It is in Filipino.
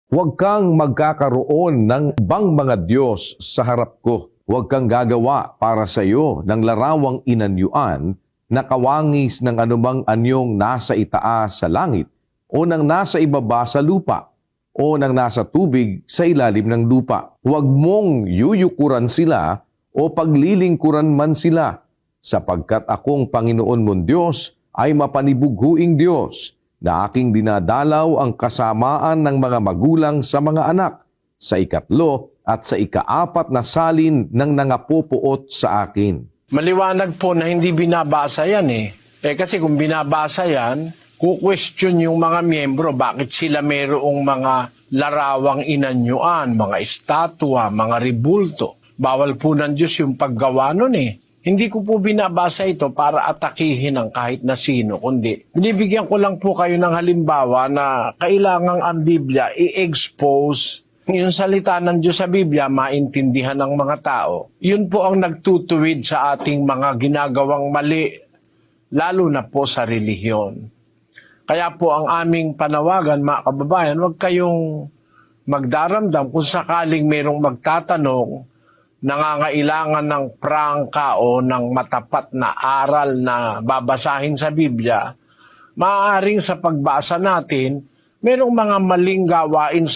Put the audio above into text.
Huwag kang magkakaroon ng ibang mga Diyos sa harap ko. Huwag kang gagawa para sa iyo ng larawang inanyuan na kawangis ng anumang anyong nasa itaas sa langit o ng nasa ibaba sa lupa o ng nasa tubig sa ilalim ng lupa. Huwag mong yuyukuran sila o paglilingkuran man sila, sapagkat akong Panginoon mong Diyos ay mapanibughuing Diyos na aking dinadalaw ang kasamaan ng mga magulang sa mga anak sa ikatlo at sa ikaapat na salin ng nangapopuot sa akin. Maliwanag po na hindi binabasa yan kasi kung binabasa yan, ku-question yung mga miyembro bakit sila mayroong mga larawang inanyuan, mga estatwa, mga ribulto. Bawal po ng Diyos yung paggawa nun Hindi ko po binabasa ito para atakihin ang kahit na sino, kundi binibigyan ko lang po kayo ng halimbawa na kailangang ang Biblia i-expose yung salita ng Diyos sa Biblia, maintindihan ng mga tao. Yun po ang nagtutuwid sa ating mga ginagawang mali, lalo na po sa relihiyon. Kaya po ang aming panawagan, mga kababayan, huwag kayong magdaramdam kung sakaling mayroong magtatanong, nangangailangan ng prangka o ng matapat na aral na babasahin sa Biblia, maaaring sa pagbasa natin, mayroong mga maling gawain